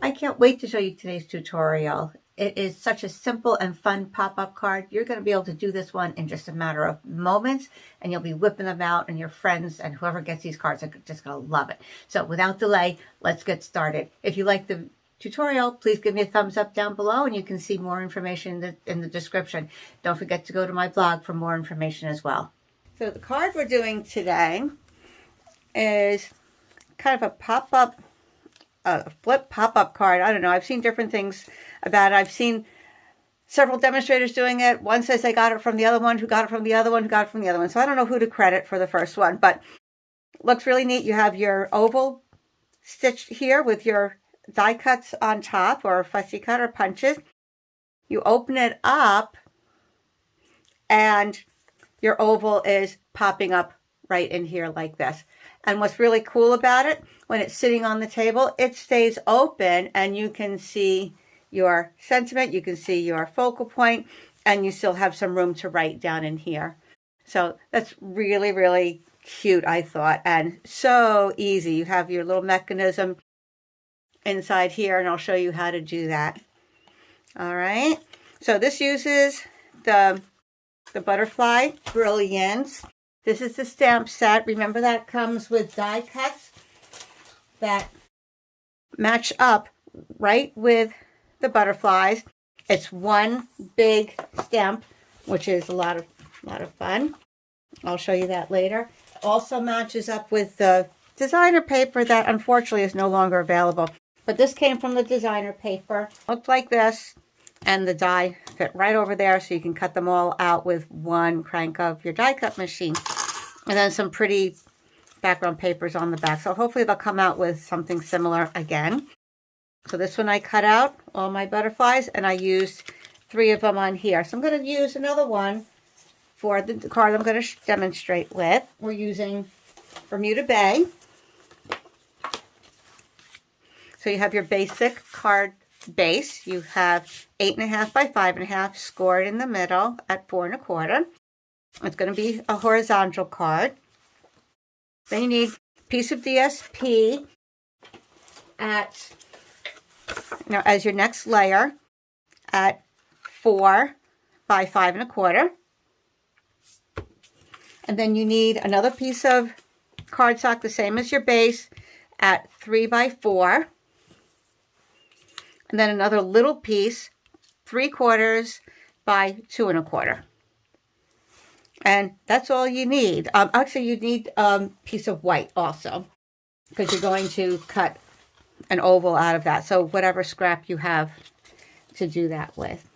I can't wait to show you today's tutorial. It is such a simple and fun pop-up card. You're going to be able to do this one in just a matter of moments, and you'll be whipping them out, and your friends and whoever gets these cards are just going to love it. So without delay, let's get started. If you like the tutorial, please give me a thumbs up down below, and you can see more information in the description. Don't forget to go to my blog for more information as well. So the card we're doing today is kind of a pop-up, flip pop-up card. I don't know. I've seen different things about it. I've seen several demonstrators doing it. One says they got it from the other one, who got it from the other one, who got it from the other one. So I don't know who to credit for the first one, but it looks really neat. You have your oval stitched here with your die cuts on top, or fussy cut or punches. You open it up and your oval is popping up right in here like this. And what's really cool about it, when it's sitting on the table, it stays open and you can see your sentiment, you can see your focal point, and you still have some room to write down in here. So that's really, really cute, I thought, and so easy. You have your little mechanism inside here, and I'll show you how to do that. All right, so this uses the Butterfly Brilliance. This is the stamp set. Remember, that comes with die cuts that match up right with the butterflies. It's one big stamp, which is a lot of fun. I'll show you that later. It also matches up with the designer paper that unfortunately is no longer available. But this came from the designer paper. Looked like this, and the die fit right over there, so you can cut them all out with one crank of your die cut machine. And then some pretty background papers on the back. So hopefully they'll come out with something similar again. So this one I cut out all my butterflies, and I used 3 of them on here. So I'm going to use another one for the card I'm going to demonstrate with. We're using Bermuda Bay. So you have your basic card base. You have 8.5 by 5.5 scored in the middle at 4 1/4. It's going to be a horizontal card. Then you need a piece of DSP at, as your next layer at 4 by 5 1/4. And then you need another piece of cardstock, the same as your base, at 3 by 4. And then another little piece, 3/4 by 2 1/4. And that's all you need. Actually, you need a piece of white also, because you're going to cut an oval out of that. So whatever scrap you have to do that with.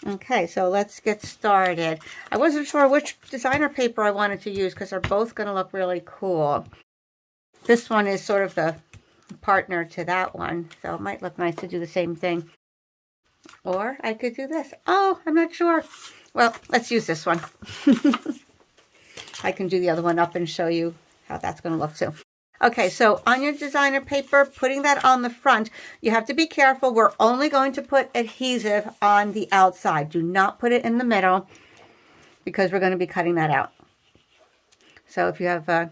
Okay, so let's get started. I wasn't sure which designer paper I wanted to use because they're both going to look really cool. This one is sort of the partner to that one, so it might look nice to do the same thing. Or I could do this. Oh, I'm not sure. Well, let's use this one. I can do the other one up and show you how that's going to look too. Okay, so on your designer paper, putting that on the front, you have to be careful. We're only going to put adhesive on the outside. Do not put it in the middle, because we're going to be cutting that out. So if you have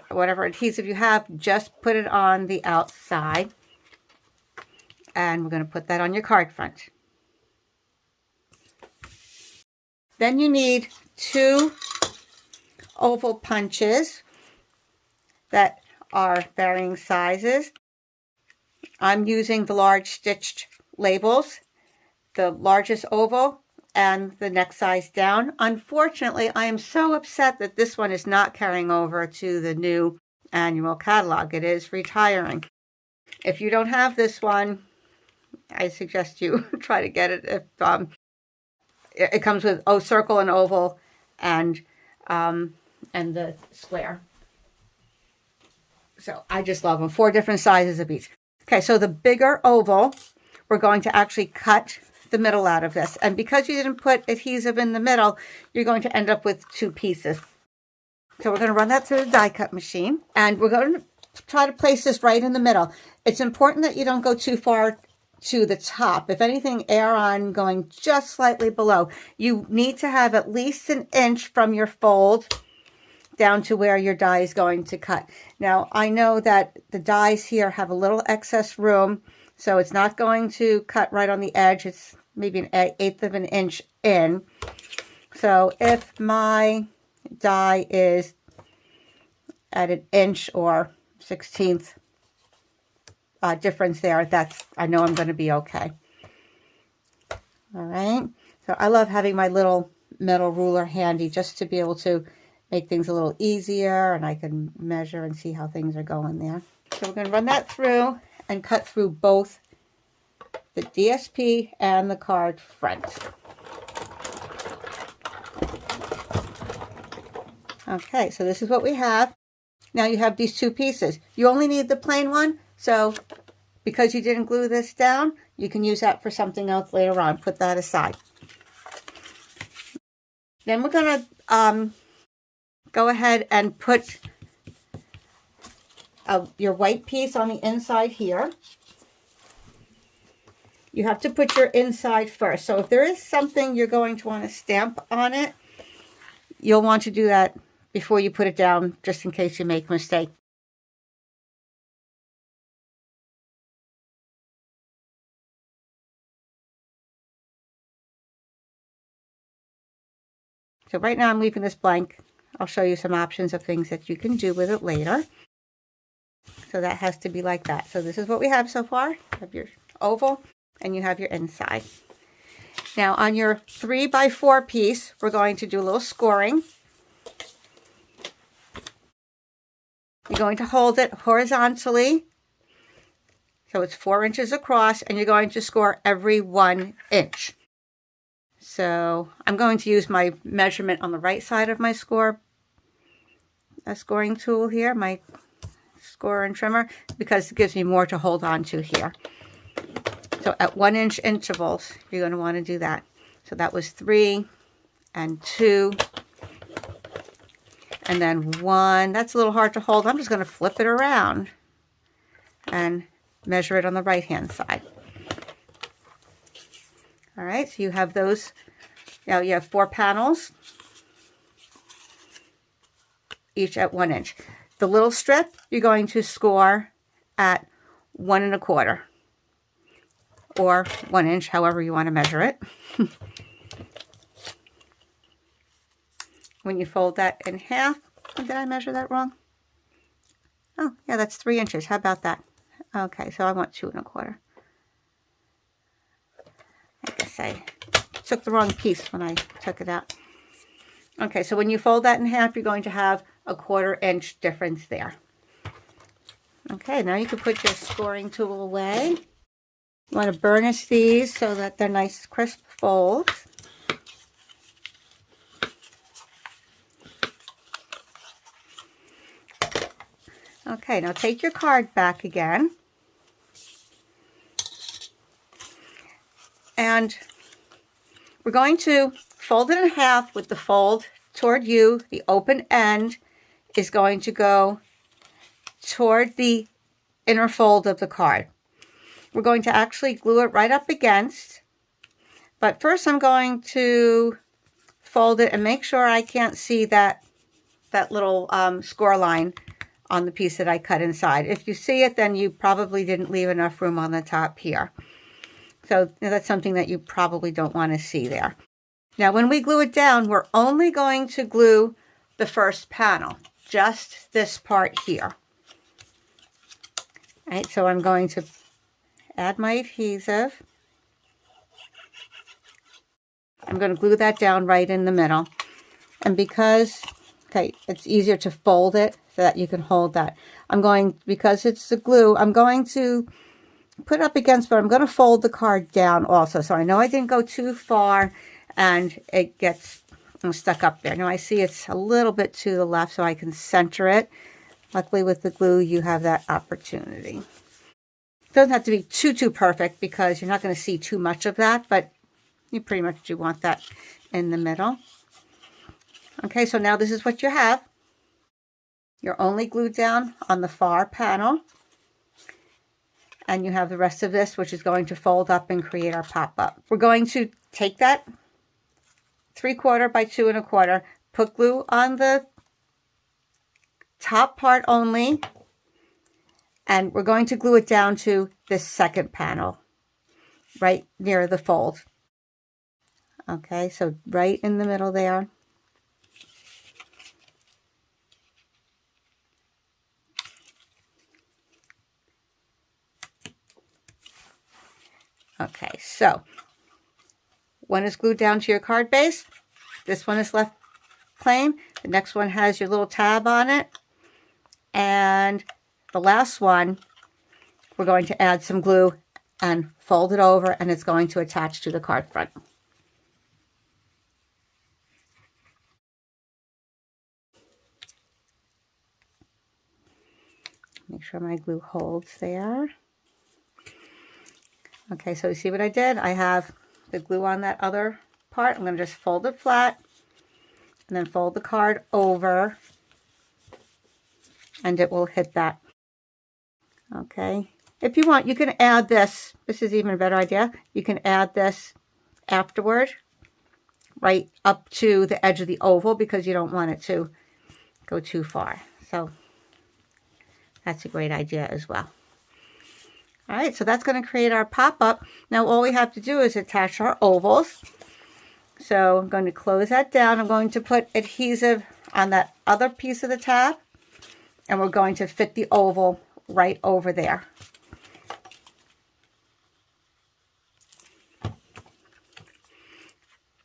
whatever adhesive you have, just put it on the outside. And we're going to put that on your card front. Then you need 2 oval punches that are varying sizes. I'm using the large stitched labels, the largest oval and the next size down. Unfortunately, I am so upset that this one is not carrying over to the new annual catalog. It is retiring. If you don't have this one, I suggest you try to get it. If it comes with circle and oval and the square. So I just love them. 4 different sizes of each. Okay, so the bigger oval, we're going to actually cut the middle out of this. And because you didn't put adhesive in the middle, you're going to end up with 2 pieces. So we're going to run that through the die cut machine. And we're going to try to place this right in the middle. It's important that you don't go too far to the top. If anything, air on going just slightly below. You need to have at least 1 inch from your fold down to where your die is going to cut. Now, I know that the dies here have a little excess room, so it's not going to cut right on the edge. It's maybe 1/8 of an inch in. So if my die is at 1 inch or 1/16 difference there, I know I'm going to be okay. All right. So I love having my little metal ruler handy just to be able to make things a little easier, and I can measure and see how things are going there. So we're going to run that through and cut through both the DSP and the card front. Okay, so this is what we have. Now you have these 2 pieces. You only need the plain one, so because you didn't glue this down, you can use that for something else later on. Put that aside. Then we're going to go ahead and put your white piece on the inside here. You have to put your inside first. So if there is something you're going to want to stamp on it, you'll want to do that before you put it down, just in case you make a mistake. So right now I'm leaving this blank. I'll show you some options of things that you can do with it later. So that has to be like that. So this is what we have so far. You have your oval and you have your inside. Now on your 3x4 piece, we're going to do a little scoring. You're going to hold it horizontally. So it's 4 inches across, and you're going to score every 1 inch. So I'm going to use my measurement on the right side of my scoring tool here, my score and trimmer, because it gives me more to hold on to here. So at 1 inch intervals, you're going to want to do that. So that was 3 and 2 and then 1. That's a little hard to hold. I'm just going to flip it around and measure it on the right hand side. All right, so you have those. Now you have 4 panels, each at 1 inch. The little strip, you're going to score at 1 1/4 or 1 inch, however you want to measure it. When you fold that in half, oh, did I measure that wrong? Oh, yeah, that's 3 inches. How about that? Okay, so I want 2 1/4. I guess I took the wrong piece when I took it out. Okay, so when you fold that in half, you're going to have a 1/4 inch difference there. Okay, now you can put your scoring tool away. You want to burnish these so that they're nice crisp folds. Okay, now take your card back again. And we're going to fold it in half with the fold toward you. The open end is going to go toward the inner fold of the card. We're going to actually glue it right up against. But first I'm going to fold it and make sure I can't see that little score line on the piece that I cut inside. If you see it, then you probably didn't leave enough room on the top here. So that's something that you probably don't want to see there. Now when we glue it down, we're only going to glue the first panel, just this part here. All right, so I'm going to add my adhesive. I'm going to glue that down right in the middle. And because, okay, it's easier to fold it so that you can hold that. Because it's the glue, I'm going to put up against, but I'm going to fold the card down also. So I know I didn't go too far and it gets stuck up there. Now I see it's a little bit to the left, so I can center it. Luckily with the glue, you have that opportunity. It doesn't have to be too perfect because you're not going to see too much of that, but you pretty much do want that in the middle. Okay, so now this is what you have. You're only glued down on the far panel. And you have the rest of this, which is going to fold up and create our pop-up. We're going to take that 3/4 by 2 1/4, put glue on the top part only, and we're going to glue it down to this second panel, right near the fold. Okay, so right in the middle there. Okay, so one is glued down to your card base. This one is left plain. The next one has your little tab on it. And the last one, we're going to add some glue and fold it over, and it's going to attach to the card front. Make sure my glue holds there. Okay, so you see what I did? I have the glue on that other part. I'm going to just fold it flat and then fold the card over, and it will hit that. Okay, if you want, you can add this. This is even a better idea. You can add this afterward, right up to the edge of the oval, because you don't want it to go too far. So that's a great idea as well. All right, so that's going to create our pop-up. Now all we have to do is attach our ovals. So I'm going to close that down. I'm going to put adhesive on that other piece of the tab, and we're going to fit the oval right over there.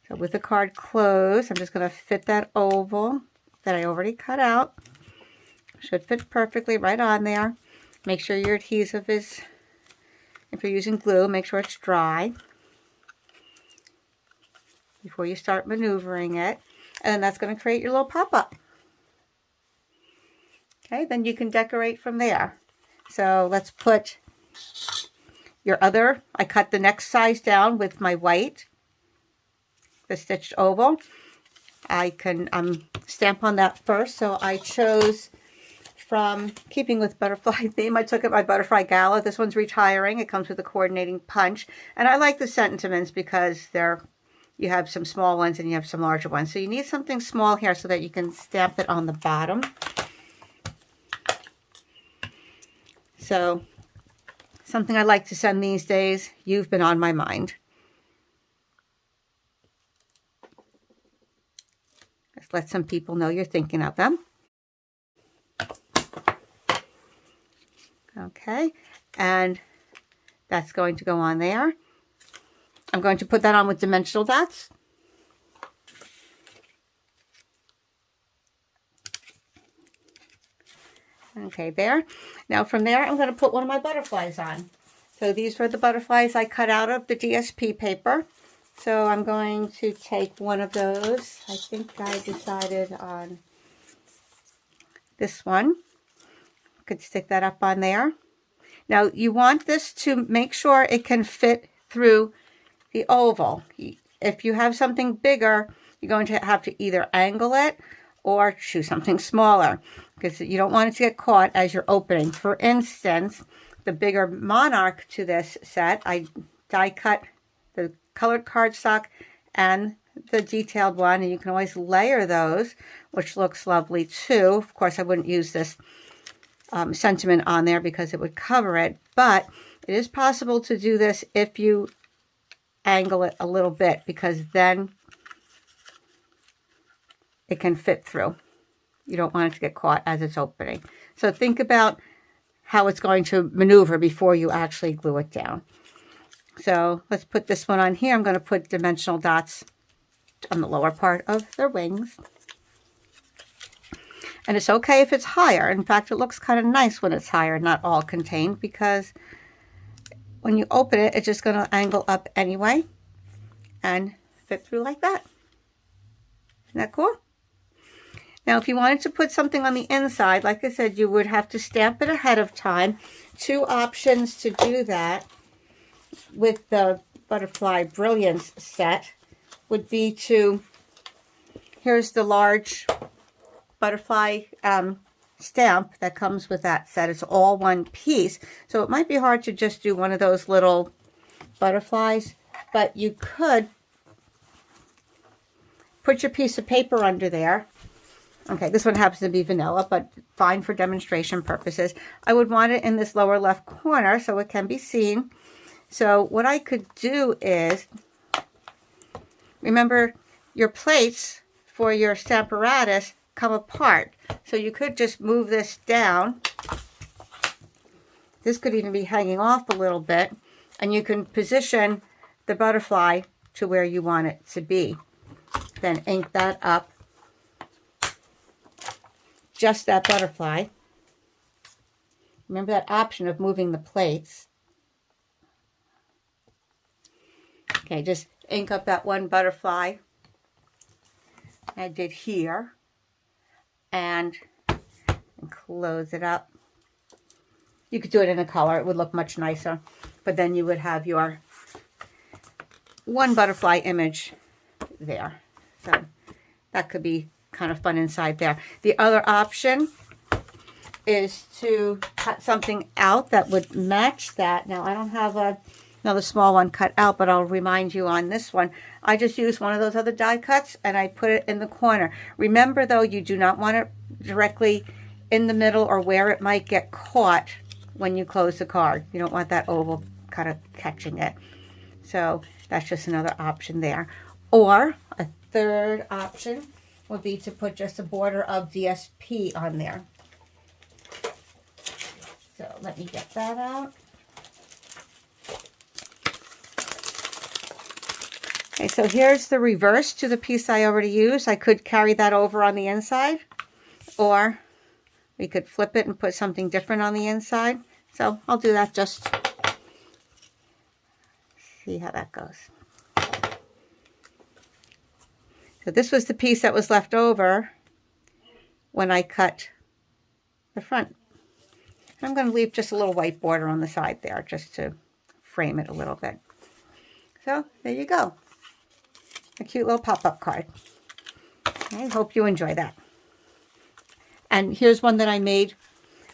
So with the card closed, I'm just going to fit that oval that I already cut out. Should fit perfectly right on there. Make sure your adhesive is, if you're using glue, make sure it's dry before you start maneuvering it. And then that's going to create your little pop-up. Okay, then you can decorate from there. So let's put your other, I cut the next size down with my white, the stitched oval. I can stamp on that first. So I chose, from keeping with butterfly theme, I took it my Butterfly Gala. This one's retiring. It comes with a coordinating punch. And I like the sentiments because you have some small ones and you have some larger ones. So you need something small here so that you can stamp it on the bottom. So something I like to send these days, you've been on my mind. Just let some people know you're thinking of them. Okay, and that's going to go on there. I'm going to put that on with dimensional dots. Okay, there. Now from there, I'm going to put one of my butterflies on. So these were the butterflies I cut out of the DSP paper. So I'm going to take one of those. I think I decided on this one. Could stick that up on there. Now you want this to make sure it can fit through the oval. If you have something bigger, you're going to have to either angle it or choose something smaller, because you don't want it to get caught as you're opening. For instance, the bigger monarch to this set, I die cut the colored cardstock and the detailed one, and you can always layer those, which looks lovely too. Of course, I wouldn't use this sentiment on there because it would cover it, but it is possible to do this if you angle it a little bit, because then it can fit through. You don't want it to get caught as it's opening. So think about how it's going to maneuver before you actually glue it down. So let's put this one on here. I'm going to put dimensional dots on the lower part of their wings. And it's okay if it's higher. In fact, it looks kind of nice when it's higher, not all contained, because when you open it, it's just going to angle up anyway and fit through like that. Isn't that cool? Now, if you wanted to put something on the inside, like I said, you would have to stamp it ahead of time. Two options to do that with the Butterfly Brilliance set would be to, here's the large butterfly stamp that comes with that set. It's all one piece. So it might be hard to just do one of those little butterflies, but you could put your piece of paper under there. Okay, this one happens to be vanilla, but fine for demonstration purposes. I would want it in this lower left corner so it can be seen. So what I could do is, remember your plates for your Stamparatus come apart. So you could just move this down. This could even be hanging off a little bit, and you can position the butterfly to where you want it to be. Then ink that up. Just that butterfly. Remember that option of moving the plates. Okay, just ink up that one butterfly I did here and close it up. You could do it in a color. It would look much nicer. But then you would have your one butterfly image there. So that could be kind of fun inside there. The other option is to cut something out that would match that. Now I don't have another small one cut out, but I'll remind you on this one. I just used one of those other die cuts and I put it in the corner. Remember though, you do not want it directly in the middle or where it might get caught when you close the card. You don't want that oval kind of catching it. So that's just another option there. Or a third option would be to put just a border of DSP on there. So let me get that out. Okay, so here's the reverse to the piece I already used. I could carry that over on the inside, or we could flip it and put something different on the inside. So I'll do that, just see how that goes. So this was the piece that was left over when I cut the front. I'm going to leave just a little white border on the side there just to frame it a little bit. So there you go. A cute little pop-up card. I hope you enjoy that. And here's one that I made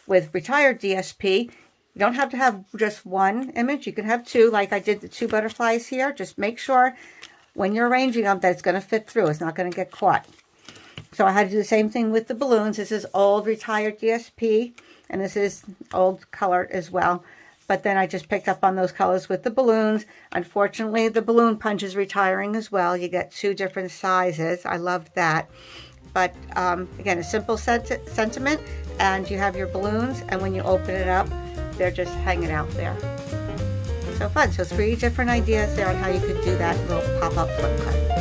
with retired DSP. You don't have to have just one image. You can have two, like I did the two butterflies here. Just make sure when you're arranging them that it's going to fit through. It's not going to get caught. So I had to do the same thing with the balloons. This is old retired DSP, and this is old color as well. But then I just picked up on those colors with the balloons. Unfortunately, the balloon punch is retiring as well. You get two different sizes. I loved that. But again, a simple sentiment, and you have your balloons, and when you open it up, they're just hanging out there. So fun. So 3 different ideas there on how you could do that little pop-up flip card.